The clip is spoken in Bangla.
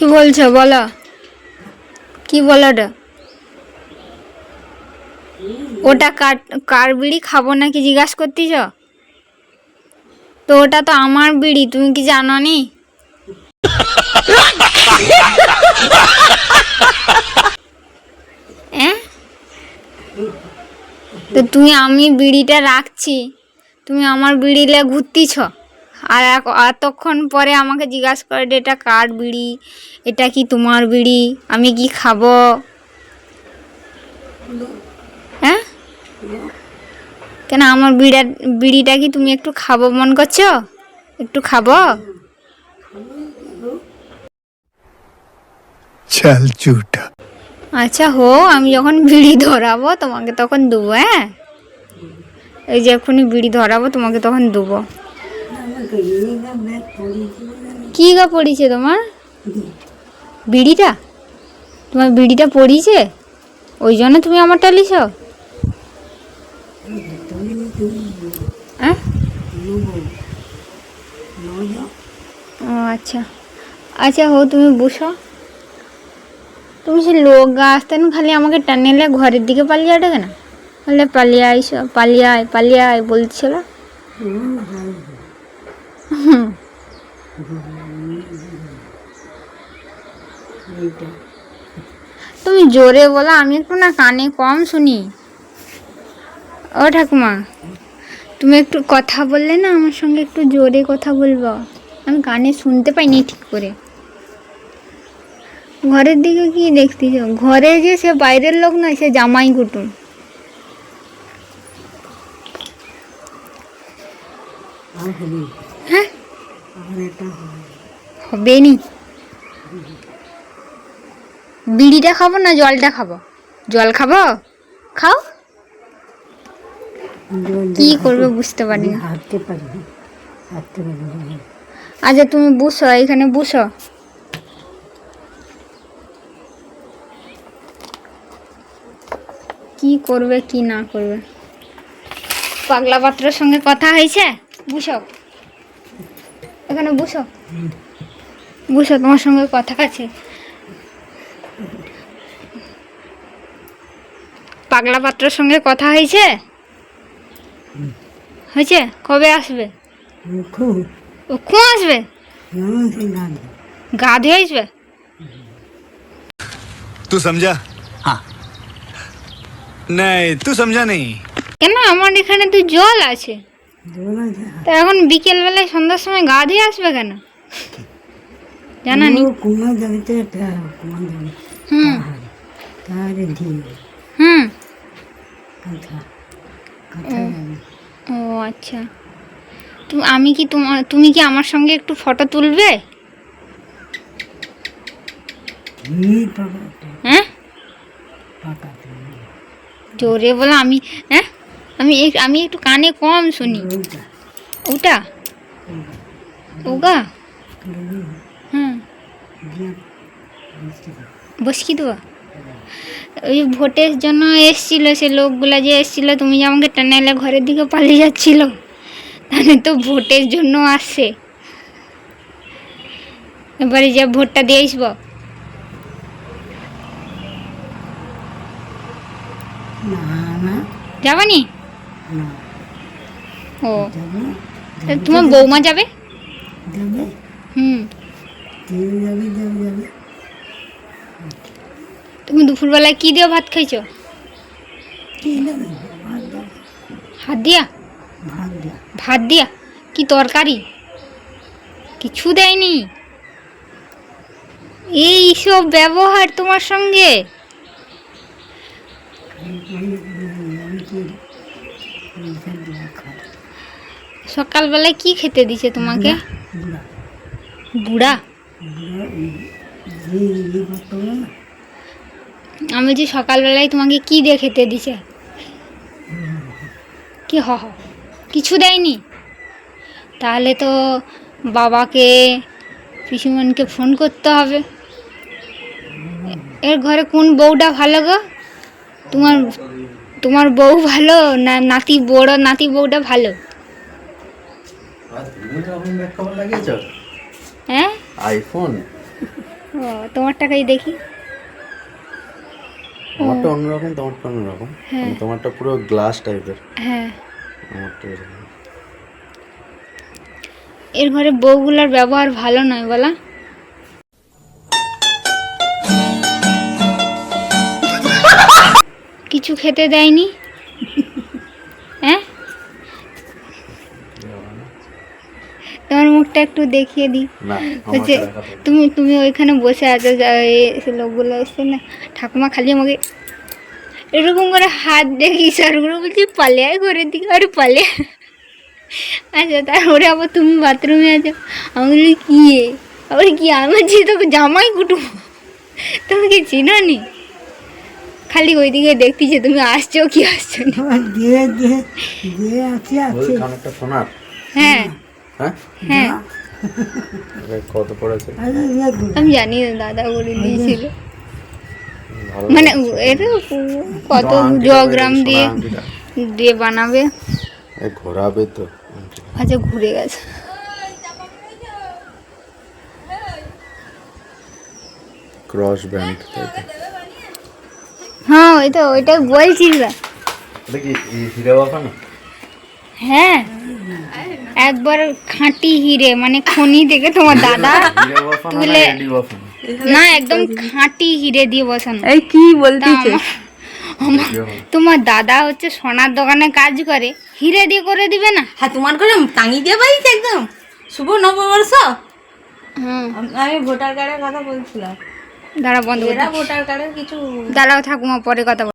কি বলছো বলো, কি বলো? ওটা কার বিড়ি খাবো নাকি জিজ্ঞাসা করতেছ? তো ওটা তো আমার বিড়ি, তুমি কি জানো নি? তো আমি বিড়িটা রাখছি, তুমি আমার বিড়ি নিয়ে ঘুরতেছ, আর এতক্ষণ পরে আমাকে জিজ্ঞাসা করে এটা কার বিড়ি, এটা কি তোমার বিড়ি, আমি কি খাবো? হ্যাঁ, কেন আমার বিড়িটা কি তুমি একটু খাবো মন করছো? একটু খাবো? চল ঝুটা। আচ্ছা হো, আমি যখন বিড়ি ধরাবো তোমাকে তখন দেবো। হ্যাঁ, এই যে এক্ষুনি বিড়ি ধরাবো তোমাকে তখন দেবো। কি গা পড়িছে তোমার বিড়িটা? তোমার বিড়িটা পড়িছে, ওই জন্য তুমি আমারটা লিছ? হ্যাঁ, ও আচ্ছা আচ্ছা হো, তুমি বসো। তুমি সে লোক গা আসতে না খালি আমাকে টানেলে ঘরের দিকে পালিয়ে আটে কেন? বলে পালিয়ে আইস, পালিয়ে আয় বলছিল। তুমি জোরে বলো, আমি একটু না কানে কম শুনি। ও ঠাকুমা, তুমি একটু কথা বললে না আমার সঙ্গে, একটু জোরে কথা বলবো, আমি কানে শুনতে পাইনি ঠিক করে। ঘরের দিকে কি দেখতেছ? ঘরে যে সে বাইরের লোক নয়, সে জামাই কুটুম। হ্যাঁ, হবে নি। বিড়িটা খাবো না জলটা খাবো? জল খাবো, খাও। কি করবে বুঝতে পারি না। আচ্ছা তুমি বসো, এখানে বসো। কি করবে কি না করবে? পাগলা পাত্রের সঙ্গে কথা হয়েছে? বসো, এখানে বসো, বসো, তোমার সঙ্গে কথা আছে। পাগলা পাত্রের সঙ্গে কথা হয়েছে? হয়েছে? কবে আসবে? ও কখন আসবে? গা ধুয়ে আসবে? तू समझा? हाँ नहीं, तू समझा नहीं। কেন, আমার এখানে তো জল আছে। তা এখন বিকেল বেলায় সন্ধ্যার সময় গা ধুয়ে আসবে কেন? জানা নি। হুম হুম, ও আচ্ছা। তুমি কি আমার সঙ্গে একটু ফটো তুলবে? হ্যাঁ, জোরে বলো। হ্যাঁ, আমি একটু কানে কম শুনি। ওটা ওগা, হুম, বসকি দেবো। ওই ভোটের জন্য এসছিল, সে লোকগুলা যে এসছিল, তুমি যে আমাকে টানাইলে ঘরের দিকে পালিয়ে যাচ্ছিল, তাহলে তো ভোটের জন্য আসছে। এবারে যে ভোটটা দিয়ে আসবো। যাবানি? ও, তোমার বৌমা যাবে? হুম, তুমি দুপুরবেলায় কি দিয়ে ভাত খাইছো? হাত দিয়া? ভাত দিয়া? কি তরকারি? কিছু দেয়নি? এই সব ব্যবহার তোমার সঙ্গে? সকালবেলায় কি খেতে দিছে তোমাকে? বুড়া? আমি যে সকালবেলায় তোমাকে কি দিয়ে খেতে দিছে? কি কিছু দেয়নি? তাহলে তো বাবাকে, পিসিমণিকে ফোন করতে হবে। এর ঘরে কোন বউটা ভালো গো? তোমার বউ ভালো না বড় নাতি বউটা ভালো? হ্যাঁ, আইফোন। ও তোমার টাকাই দেখি। আমারটা অন্যরকম, তোমারটা অন্যরকম। হ্যাঁ। মানে তোমারটা পুরো গ্লাস টাইপের, হ্যাঁ, আমারটা এরকম। এর ঘরে বউগুলোর ব্যবহার ভালো নয় বলা। কিছু খেতে দেয়নি, হ্যাঁ? তোমার মুখটা একটু দেখিয়ে দিই। না, হচ্ছে আমারটা দেখাতে হবে। তুমি ওইখানে বসে আছো, সে লোকগুলো এসছে না, ঠাকুমা খালি আমাকে এরকম করে হাত দেখে ইশারা করে বলছি পালে আয় ঘরের দিকে, আরে পালে আয়। আচ্ছা, তারপরে আবার তুমি বাথরুমে আছো, আমি বলি কি আবার কি, আমি বলছি তোকে জামাই কুটুম, তুমি কি চিনো নি? খালি ওইদিকে দেখতেছে তুমি আসছো কি আসছো না। ওই কানেরটা সোনার? হ্যাঁ হ্যাঁ, হ্যাঁ, এটা কত পড়েছে? আমি জানি না, দাদা করে দিয়েছিল। ভালো মানে লাগছে। এটা কত তোমার আংটিটা জগ্রাম সোনার দিয়ে আংটিটা। দিয়ে বানাবে। এ ঘোরাবে তো আংটিটা। আচ্ছা, ঘুরে গেছে। ক্রস ব্যান্ড, তাই তো? হ্যাঁ, ওইটাই বলছি। এটা কি হিরে বাফানো? হ্যাঁ, একবার খাঁটি হিরে, মানে খনি থেকে তোমার দাদা হিরে বাফানো না তুলে, এডি বাফানো? না একদম খাঁটি হিরে দিয়ে বসানো। এই কি তা বলতেছে? তোমার দাদা হচ্ছে সোনার দোকানে কাজ করে, হিরে দিয়ে করে দিবে না? হ্যাঁ, তোমার করে টাঙিয়ে দিয়ে পারিস একদম শুভ নববর্ষ। হুম, আমি ভোটার কার্ডের কথা বলছিলাম, দাঁড়া বন্ধ করে এরা ভোটার কার্ডের কিছু দাঁড়াও ঠাকুমা, পরে কথা বলবো।